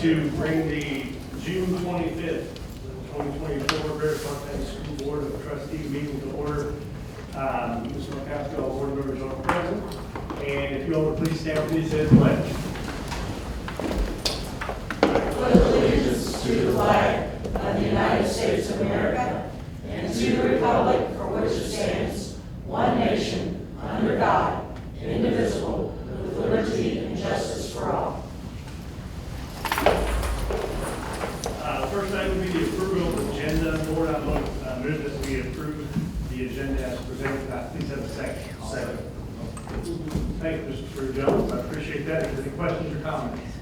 to bring the June 25th, 2024 Bear Park School Board of Trustees meeting to order. Mr. McCaskey, all board members are present. And if you all would please stand, please say the pledge. Pledge allegiance to the flag of the United States of America and to the republic for which it stands, one nation, under God, indivisible, with liberty and justice for all. First item would be the approval of the agenda. Board, I move that we approve the agenda as presented. Please have a second. Second. Thank you, Mr. Jones. I appreciate that. If there are any questions or comments?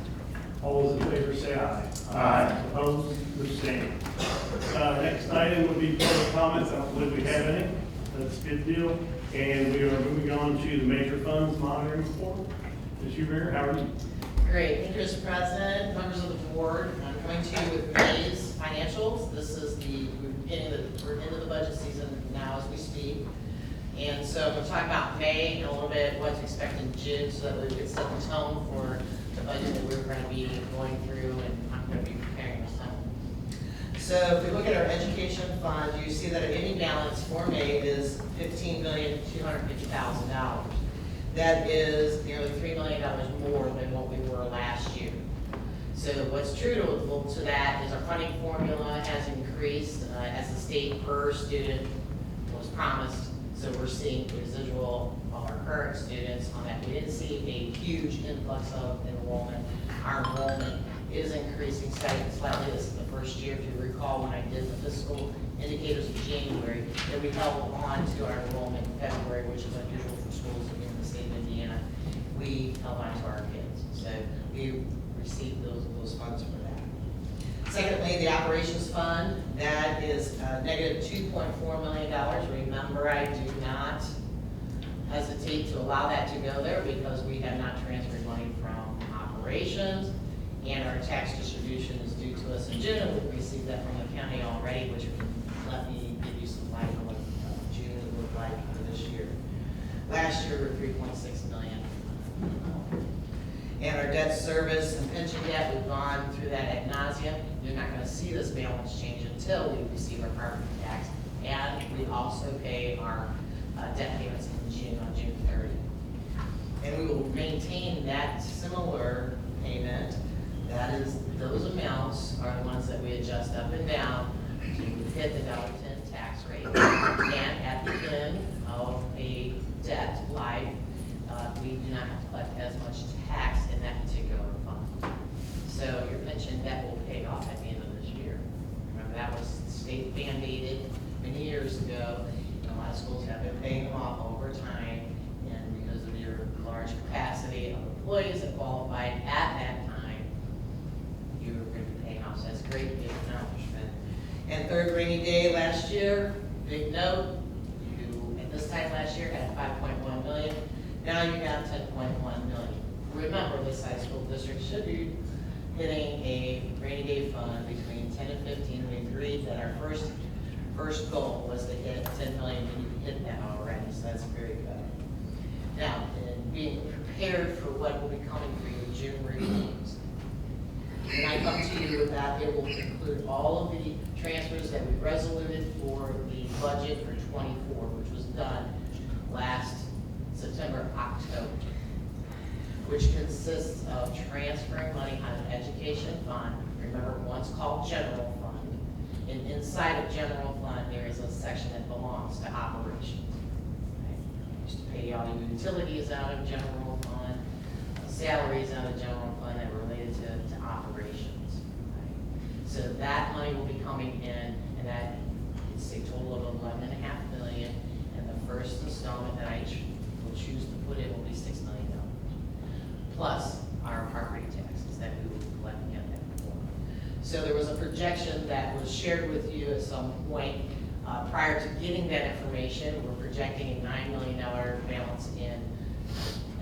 All those in favor say aye. Aye. Opposed? Abstained. Next item would be public comments. I don't believe we have any. That's a good deal. And we are moving on to the major funds monitoring report. Ms. Huber, how are you? Great, thank you, Mr. President, members of the board. I'm coming to you with May's financials. This is we're into the budget season now as we speak. And so we'll talk about May and a little bit what to expect in June so that we can set the tone for the budget that we're going to be going through and I'm going to be preparing this time. So if we look at our education fund, you see that our ending balance for May is $15,250,000. That is nearly $3 million more than what we were last year. So what's true to that is our funding formula has increased as the state per student was promised. So we're seeing the residual of our current students on that. We didn't see a huge influx of enrollment. Our enrollment is increasing slightly. This is the first year, if you recall, when I did the fiscal indicators in January, that we held on to our enrollment in February, which is unusual for schools in the state of Indiana. We held on to our kids. So we received those funds for that. Secondly, the operations fund, that is negative $2.4 million. Remember, I do not hesitate to allow that to go there because we have not transferred money from operations, and our tax distribution is due to us in June. We've received that from the county already, which can let me give you some light on what June would look like for this year. Last year, we were $3.6 million. And our debt service and pension debt, we've gone through that ad nauseum. You're not going to see this balance change until we receive our property tax. And we also pay our debt payments in June, on June 30th. And we will maintain that similar payment. That is, those amounts are the ones that we adjust up and down to hit the $1.10 tax rate. And at the end of a debt life, we do not have to collect as much tax in that particular fund. So your pension debt will pay off at the end of this year. Remember, that was state mandated many years ago, and a lot of schools have been paying them off over time, and because of your large capacity of employees that qualified at that time, you were going to be paying off. So that's a great big accomplishment. And third rainy day last year, big note, you at this time last year had 5.1 million. Now you have 10.1 million. Remember, this high school district should be hitting a rainy day fund between 10 and 15. We agreed that our first goal was to hit 10 million, and you hit that already, so that's very good. Now, in being prepared for what will be coming for you in June readings, when I come to you with that, it will include all of the transfers that we resoluted for the budget for 24, which was done last September, October, which consists of transferring money out of education fund. Remember, one's called general fund. And inside of general fund, there is a section that belongs to operations. Right? We used to pay all the utilities out of general fund, salaries out of general fund that were related to operations. Right? So that money will be coming in, and that is a total of $11.5 million. And the first installment that I will choose to put in will be $6 million. Plus our property taxes that we will be collecting at that point. So there was a projection that was shared with you at some point prior to getting that information. We're projecting a $9 million balance in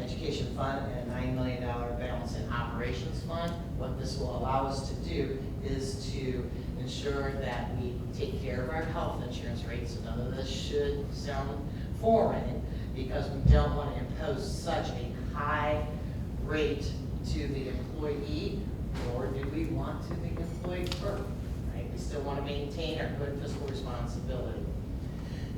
education fund and a $9 million balance in operations fund. What this will allow us to do is to ensure that we take care of our health insurance rates. So none of this should sound foreign, because we don't want to impose such a high rate to the employee Nor do we want to make employees burden, right? We still want to maintain our good fiscal responsibility.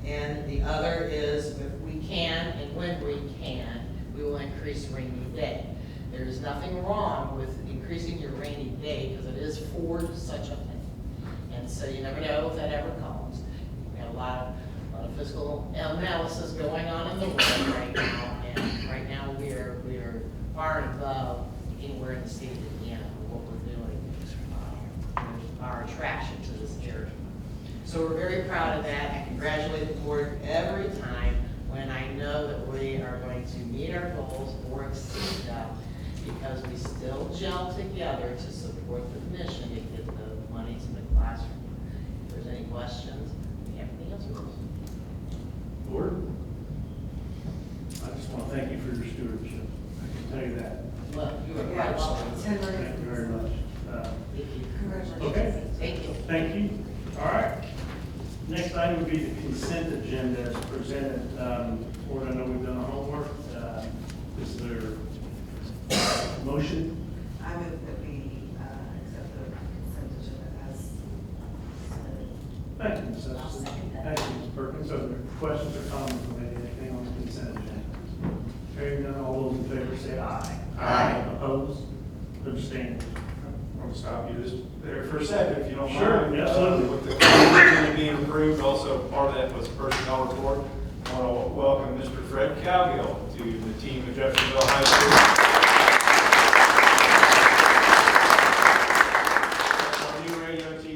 And the other is, if we can and when we can, we will increase rainy day. There is nothing wrong with increasing your rainy day because it is for such a thing. And so you never know if that ever comes. We have a lot of fiscal analysis going on in the world right now, and right now we are far and above anywhere in the state of Indiana for what we're doing, our attraction to this area. So we're very proud of that. I congratulate the board every time when I know that we are going to meet our goals or exceed them, because we still gel together to support the mission to get the money to the classroom. If there's any questions, we have any answers. Board? I just want to thank you for your stewardship. I can tell you that. Well, you are quite welcome. Thank you very much. Thank you. Okay. Thank you. Thank you. All right. Next item would be the consent agenda as presented. Board, I know we've done our homework. Is there a motion? I move that we accept the consent agenda as submitted. Thank you, Ms. I'll Hutchinson. second that. Thank you, Ms. Perkins. Are there questions or comments on anything on the consent agenda? Hearing none, all those in favor say aye. Aye. Opposed? Abstained? I want to stop you just there for a second, if you don't mind. Sure, absolutely. With the consent being approved, also part of that was personnel report. I want to welcome Mr. Fred Cowgill to the team at Jeffersonville High School. Our new radio TV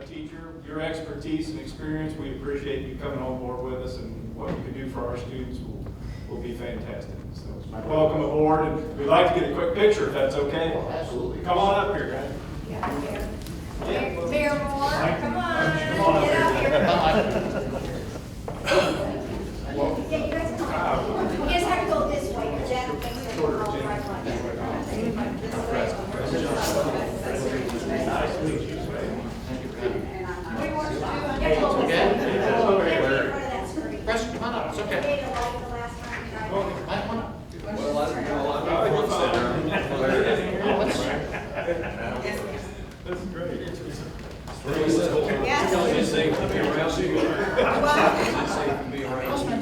teacher, your expertise and experience, we appreciate you coming on board with us, and what you can do for our students will be fantastic. So welcome aboard, and we'd like to get a quick picture if that's okay. Absolutely. Come on up here, guys. Mayor Moore, come on, Come on up get up here. here. Yeah, you guys come on. You guys have to go this way, because Jack thinks that we're all the right way. Nice to meet you. What do you want to do? Yeah, go this way. Yeah, be in front of that screen. Press, come on up, it's okay. Okay, the light the last time you tried. Mike, come on up. That's great. Yes. Is it safe to be around you? Is it safe to be around you?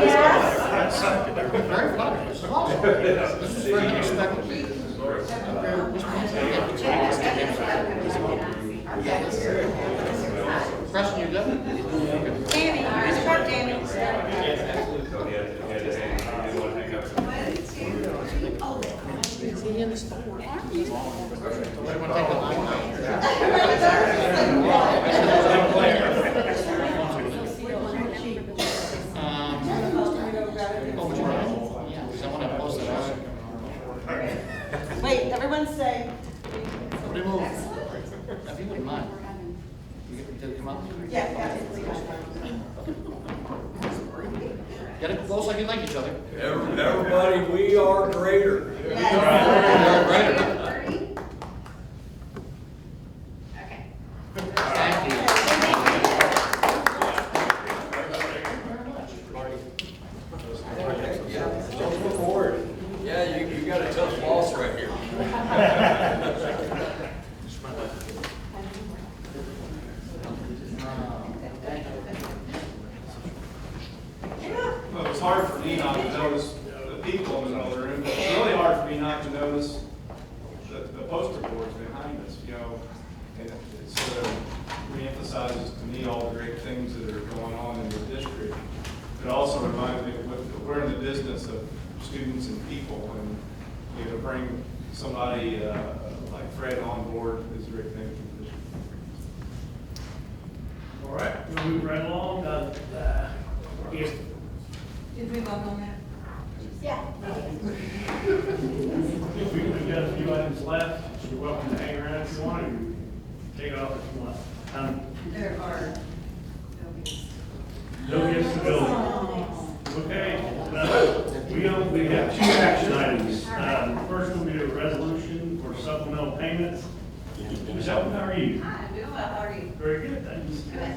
Yes. Very fun. This is awesome. This is very unexpected. Preston, you good? Tammy, here's your Tammy. Is he in the store? You want to take a line? Yeah, because I want to post it out. Wait, everyone say. What do you move? If you wouldn't mind. You get to come up? Yeah. Get it close like you like each other. Everybody, we are greater. Okay. Thank you. Welcome aboard. Yeah, you got a tough boss right here. Well, it's hard for me not to notice the people in the other room, but it's really hard for me not to notice the poster boards behind us, you know, and it sort of reemphasizes to me all the great things that are going on in the district. It also reminds me that we're in the business of students and people, and you know, to bring somebody like Fred on board is a great thing for the district. All right, we'll move right along. Yes. Did we vote on that? Yeah. We've got a few items left. You're welcome to hang around if you want, or you can take it off if you want. There are. No gifts to building. Okay, we have two action items. First will be a resolution for supplemental payments. Ms. Elton, how are you? Hi, I'm doing well, how are you? Very good, thanks. Good.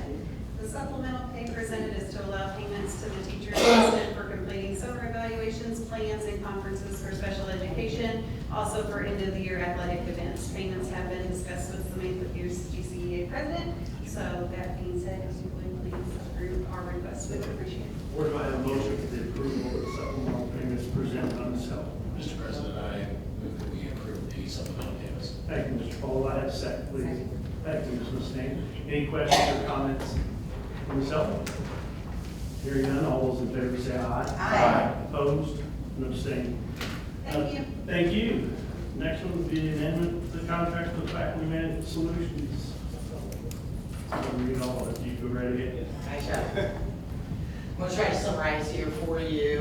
The supplemental pay presented is to allow payments to the teacher assistant for completing summer evaluations plans and conferences for special education, also for end-of-the-year athletic events. Payments have been discussed with Samantha Pierce, GCEA president. So that being said, if you would please approve our request, we would appreciate it. Board, do I have a motion for the approval of the supplemental payments presented on this help? Mr. President, I move that we approve the supplemental payments. Thank you, Mr. Paul. I have a second, please. Thank you, Ms. Mustaney. Any questions or comments from the self? Hearing none, all those in favor say aye. Aye. Opposed? And abstaining. Thank you. Thank you. Next one would be amendment to the contract with Faculty Management Solutions. I'm reading all of it. You go right ahead. I shall. I'm going to try to summarize here for you.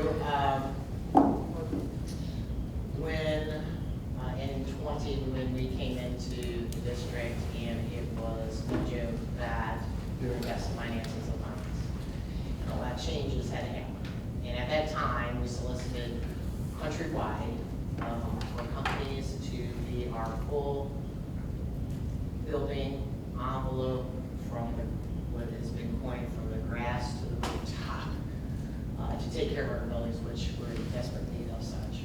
When in 20, when we came into the district, and it was no joke that we were investing finances of funds. And a lot of changes had to happen. And at that time, we solicited countrywide for companies to be our full building envelope from what has been coined from the grass to the rooftop to take care of our buildings, which were in desperate need of such.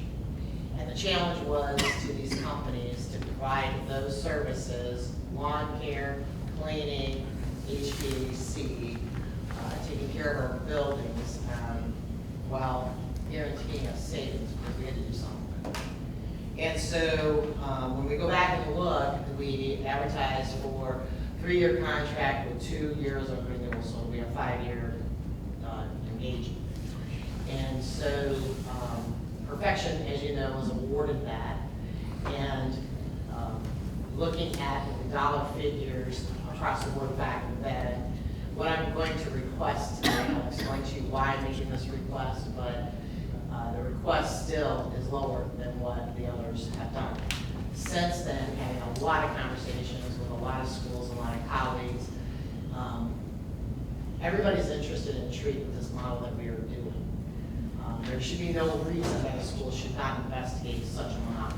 And the challenge was to these companies to provide those services, lawn care, cleaning, HVAC, taking care of our buildings, while guaranteeing us savings, because we had to do something. And so when we go back and look, we advertised for 3-year contract with 2 years of renewal, so we have 5-year engagement. And so Perfection, as you know, was awarded that. And looking at the dollar figures across the board back then, what I'm going to request today, I'll explain to you why I'm making this request, but the request still is lower than what the others have done. Since then, having a lot of conversations with a lot of schools, a lot of colleagues, everybody's interested in treating this model that we are doing. There should be no reason that a school should not investigate such a model.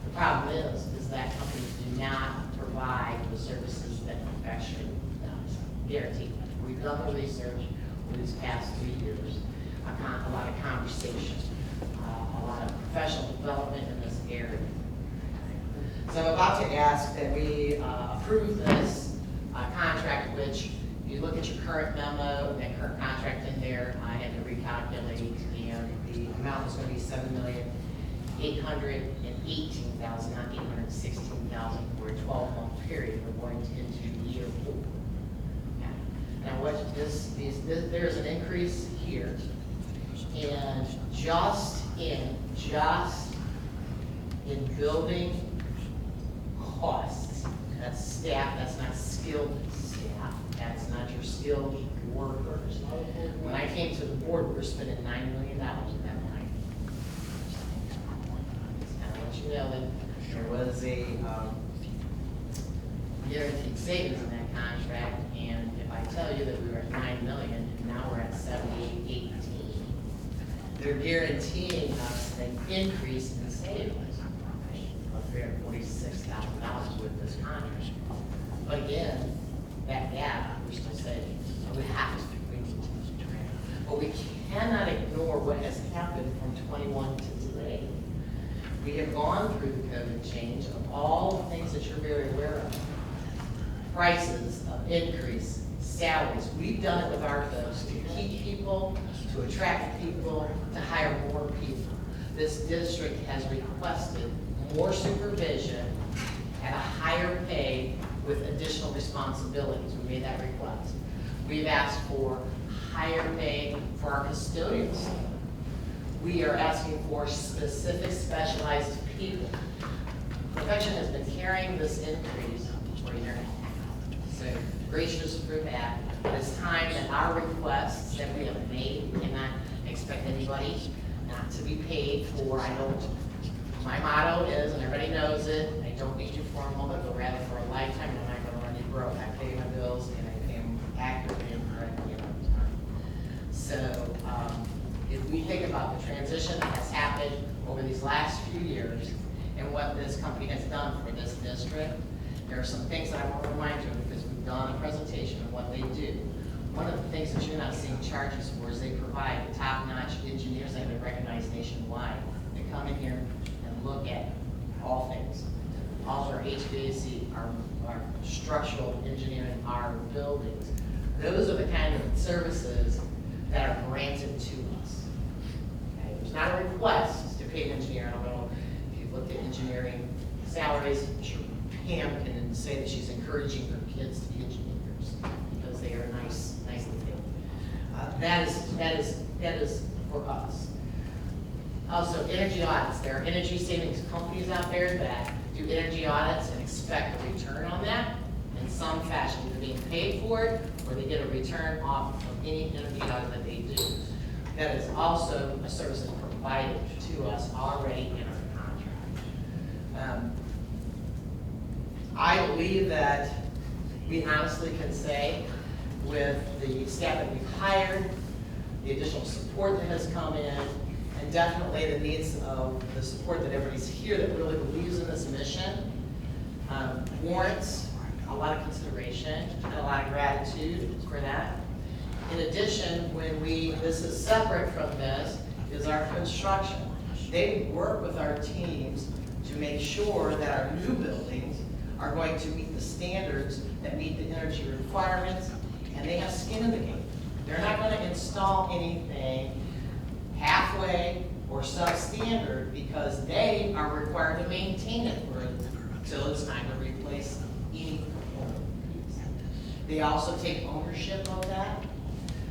The problem is that companies do not provide the services that Perfection does, guaranteed. We've done the research over these past 3 years, a lot of conversation, a lot of professional development in this area. So I'm about to ask that we approve this contract, which if you look at your current memo, that current contract in there, I had to recalculate, and the amount is going to be $7,818,000, not $816,000 for a 12-month period. We're going into year 4. Now, what there's an increase here, and just in building costs, that's staff, that's not skilled staff, that's not your skilled workers. When I came to the board, we were spending $9 million in that line. And I want you to know that there was a guaranteed savings in that contract, and if I tell you that we were at $9 million, and now we're at $7,818, they're guaranteeing us an increase in savings of $346,000 with this contract. But again, that gap, we're still saving. So we have to, we need to. But we cannot ignore what has happened from 21 to today. We have gone through the COVID change of all the things that you're very aware of. Prices of increase, salaries. We've done it with our folks to keep people, to attract people, to hire more people. This district has requested more supervision at a higher pay with additional responsibilities. We made that request. We've asked for higher pay for our custodial staff. We are asking for specific specialized people. Perfection has been carrying this increase for a year and a half. So gracious for that. But it's time that our requests that we have made, we cannot expect anybody not to be paid for. My motto is, and everybody knows it, I don't need you for a moment, but rather for a lifetime, and I'm not going to run you broke. I pay my bills, and I pay them accurately and correctly on time. So if we think about the transition that has happened over these last few years and what this company has done for this district, there are some things that I want to remind you of because we've done a presentation of what they do. One of the things that you're not seeing charges for is they provide top-notch engineers that have been recognized nationwide that come in here and look at all things. Also our HVAC, our structural engineering, our buildings. Those are the kind of services that are granted to us. Okay, there's not a request to pay an engineer. I don't know if you've looked at engineering salaries. I'm sure Pam can say that she's encouraging her kids to be engineers because they are nice thing. That is for us. Also, energy audits. There are energy savings companies out there that do energy audits and expect a return on that in some fashion, either being paid for it or they get a return off of any energy audit that they do. That is also a service that's provided to us already in our contract. I believe that we honestly can say with the staff that we've hired, the additional support that has come in, and definitely the needs of the support that everybody's here that really believes in this mission, warrants a lot of consideration and a lot of gratitude for that. In addition, this is separate from this, is our construction. They work with our teams to make sure that our new buildings are going to meet the standards that meet the energy requirements, and they have skin in the game. They're not going to install anything halfway or substandard because they are required to maintain it until it's time to replace any component piece. They also take ownership of that.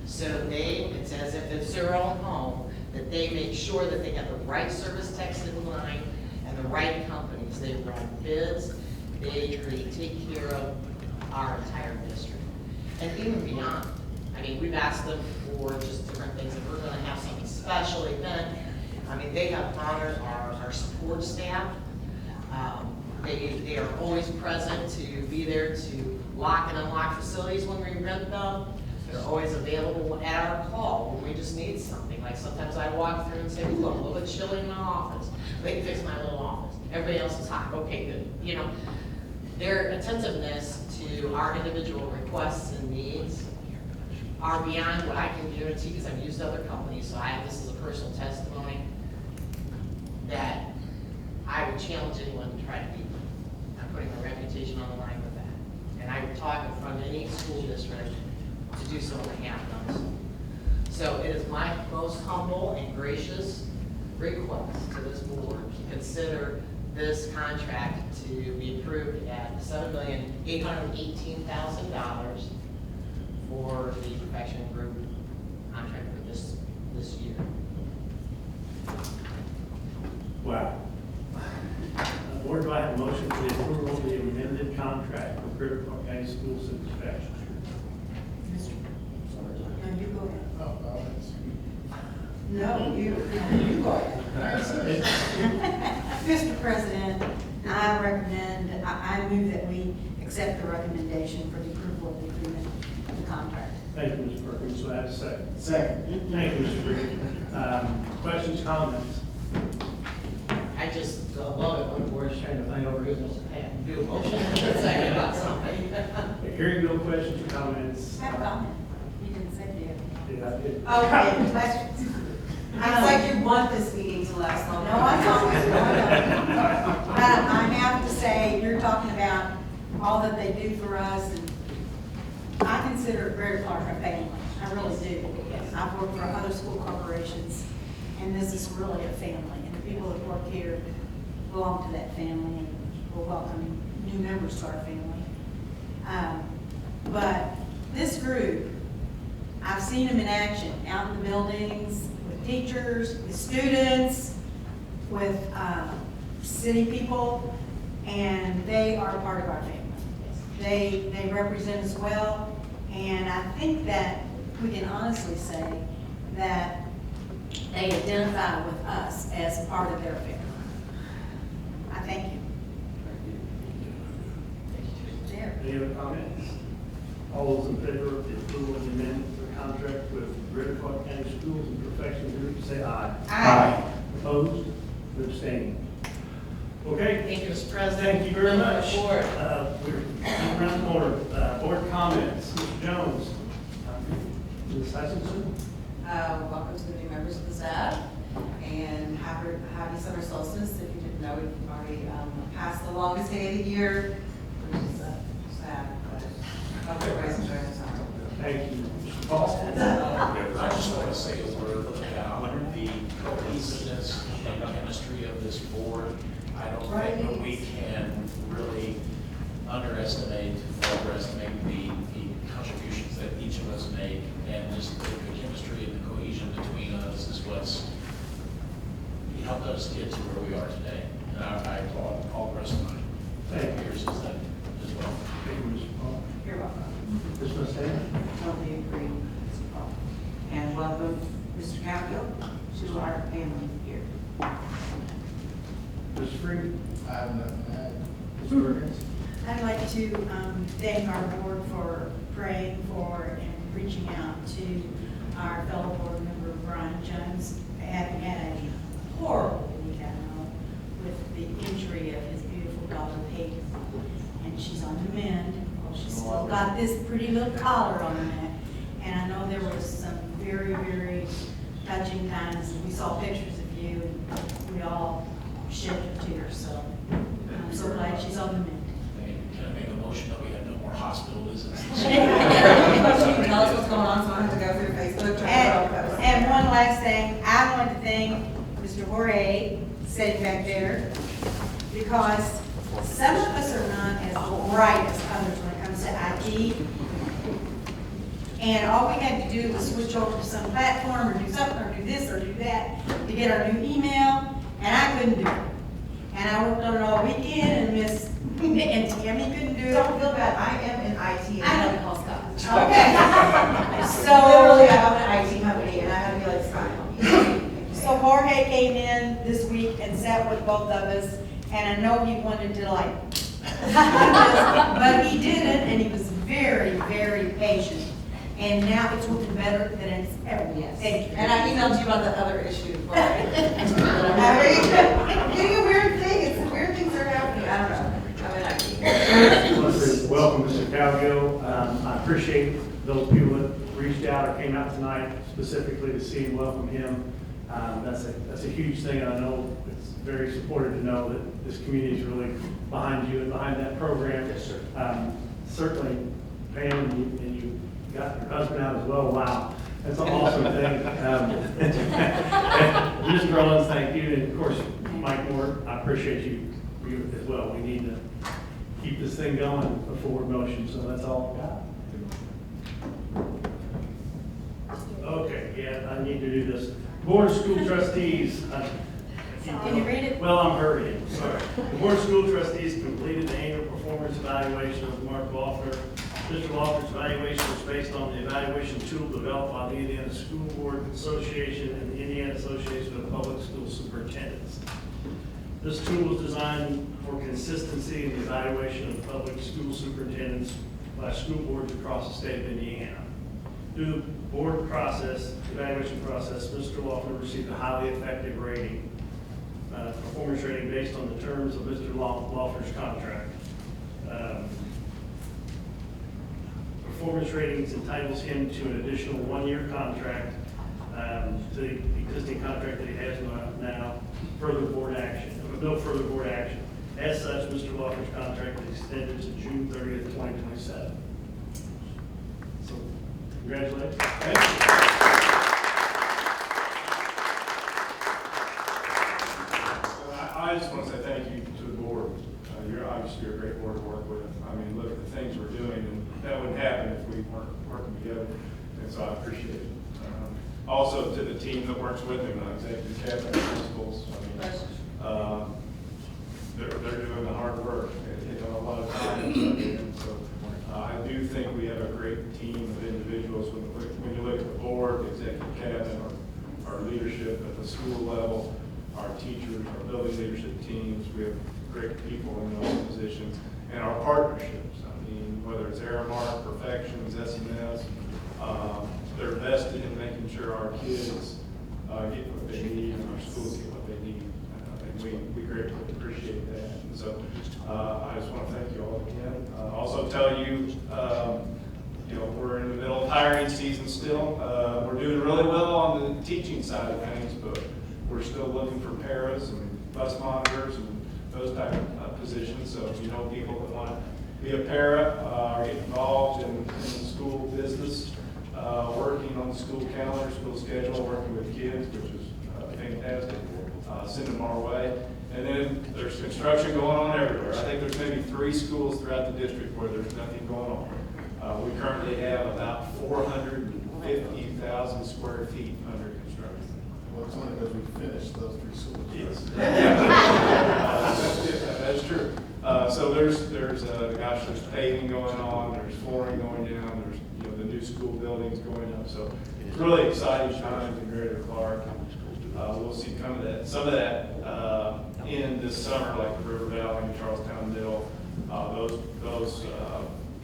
So it's as if it's their own home, that they make sure that they have the right service techs in line and the right companies. They run bids, they take care of our entire district. And even beyond. I mean, we've asked them for just different things. If we're going to have something special event, I mean, they have honored our support staff. They are always present to be there to lock and unlock facilities when we rent them. They're always available at our call when we just need something. Like sometimes I walk through and say, ooh, I'm a little bit chilly in my office. They can fix my little office. Everybody else is hot. Okay, good. You know, their attentiveness to our individual requests and needs are beyond what I can guarantee because I've used other companies, so this is a personal testimony that I would challenge anyone to try to beat them. I'm putting my reputation on the line with that. And I would talk in front of any school district to do so when I have done so. So it is my most humble and gracious request to this board to consider this contract to be approved at $7,818,000 for the Perfection Group contract for this year. Wow. Board, do I have a motion for the approval of the amended contract with Griffith Park County Schools and Perfection? No, you go ahead. No, you go ahead. Mr. President, I move that we accept the recommendation for the approval of the agreement of the contract. Thank you, Ms. Perkins. So I have a second. Second. Thank you, Mr. Green. Questions, comments? I just love it when we're trying to find over who's going to do a motion in a second about something. Hearing no questions or comments. Have a comment. You didn't say you. Yeah, I did. Okay, questions? It's like you want this meeting to last long. No, I don't. I have to say, you're talking about all that they do for us, and I consider Greater Clark a family. I really do. I've worked for other school corporations, and this is really a family. And the people that work here belong to that family, and will welcome new members to our family. But this group, I've seen them in action, out in the buildings, with teachers, with students, with city people, and they are a part of our family. They represent us well, and I think that we can honestly say that they identify with us as a part of their family. I thank you. There. Any other comments? All those in favor of the approval of the amendment for the contract with Greater Clark County Schools and Perfection Group, say aye. Aye. Opposed? Abstaining. Okay. Thank you, Mr. President. Thank you very much. Board. We're around the corner. Board comments. Mr. Jones. Ms. Hutchinson. Welcome to the new members of the staff. And happy summer solstice. If you didn't know, we've already passed the longest day of the year, which is sad, but I hope everybody's enjoying the summer. Thank you. Mr. Paul? I just want to say a word about the cohesiveness and chemistry of this board. I don't think that we can really underestimate or overestimate the contributions that each of us make, and just the chemistry and the cohesion between us is what's helped us get to where we are today. And I applaud all the rest of my peers as that as well. Thank you, Mr. Paul. You're welcome. Ms. Mustange? Totally agree, Mr. Paul. And welcome, Mr. Capital, to our family here. Ms. Freeman? I have nothing to add. Ms. Perkins? I'd like to thank our board for praying for and reaching out to our fellow board member, Brian Jones, having had a horrible week, I know, with the injury of his beautiful daughter, Peyton. And she's on the mend. Well, she's still got this pretty little collar on her neck. And I know there was some very, very touching times. We saw pictures of you, and we all shed tears. So I'm so glad she's on the mend. Can I make a motion that we have no more hospital visits? Can you tell us what's going on, so I don't have to go through Facebook? And one last thing, I want to thank Mr. Jorge, sitting back there, because some of us are not as bright as others when it comes to IT. And all we had to do was switch over to some platform or do something, or do this or do that to get our new email, and I couldn't do it. And I worked on it all weekend, and Miss and Tammy couldn't do it. Don't feel bad, I am in IT. I know. And call Scott. Okay. Literally, I So, have an IT company, and I have to be like, Scott. so Jorge came in this week and sat with both of us, and I know he wanted to like, but he didn't, and he was very, very patient. And now it's working better than it's ever been. Yes. Thank you. And I emailed you about the other issue. Getting a weird thing, it's weird things are happening, I don't know. I'm in IT. I want to say welcome, Mr. Calgill. I appreciate those people that reached out or came out tonight specifically to see and welcome him. That's a huge thing, and I know it's very supportive to know that this community is really behind you and behind that program. Yes, sir. Certainly, Pam, and you got your husband out as well. Wow, that's an awesome thing. Mr. Rollins, thank you, and of course, Mike Moore, I appreciate you as well. We need to keep this thing going, a forward motion, so that's all I've got. Okay, yeah, I need to do this. Board of School Trustees. Can you read it? Well, I'm hurrying, sorry. The Board of School Trustees completed the annual performance evaluation of Mark Loeffler. Mr. Loeffler's evaluation was based on the evaluation tool developed by the Indiana School Board Association and the Indiana Association of Public School Superintendents. This tool was designed for consistency in the evaluation of public school superintendents by school boards across the state of Indiana. Through the board process, evaluation process, Mr. Loeffler received a highly effective rating, performance rating based on the terms of Mr. Loeffler's contract. Performance ratings entitles him to an additional one-year contract to the existing contract that he has now, further board action, no further board action. As such, Mr. Loeffler's contract is extended to June 30th, 2027. So, congratulations. Thank you. I just want to say thank you to the board. You're obviously a great board to work with. I mean, look at the things we're doing, and that wouldn't happen if we weren't working together. And so I appreciate it. Also to the team that works with him, executive cabinet principals. I mean, they're doing the hard work. They know a lot of time. And so I do think we have a great team of individuals. When you look at the board, the executive cabinet, our leadership at the school level, our teachers, our building leadership teams, we have great people in those positions, and our partnerships. I mean, whether it's Aramark, Perfections, SMS, they're vested in making sure our kids get what they need and our schools get what they need. And we greatly appreciate that. And so I just want to thank you all again. Also tell you, we're in the middle of hiring season still. We're doing really well on the teaching side of things, but We're still looking for paras and bus monitors and those type of positions. So if you know people that want to be a para, or get involved in the school business, working on the school calendar, school schedule, working with kids, which is fantastic, send them our way. And then there's construction going on everywhere. I think there's maybe 3 schools throughout the district where there's nothing going on. We currently have about 450,000 square feet under construction. Well, it's only because we finished those 3 schools. Yes. That's true. So there's paving going on, there's flooring going down, there's, the new school buildings going up. So it's really exciting times in Greater Clark. We'll see some of that in this summer, like the River Valley and Charlestown Middle. Those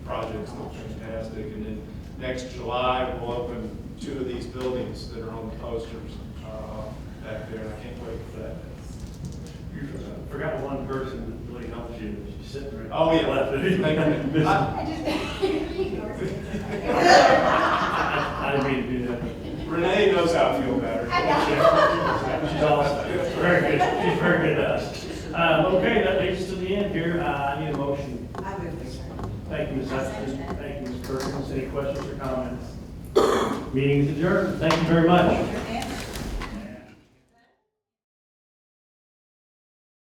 projects look fantastic. And then next July, we'll open 2 of these buildings that are on the posters back there, and I can't wait for that. You forgot one person that really helps you, she's sitting right. Oh, yeah. Left. Thank you. I didn't mean to do that. Renee knows how I feel better. She's awesome. Very good. She's very good to us. Okay, that takes us to the end here. I need a motion. I move to adjourn. Thank you, Ms. Hudson. Thank you, Ms. Perkins. Any questions or comments? Meeting is adjourned. Thank you very much.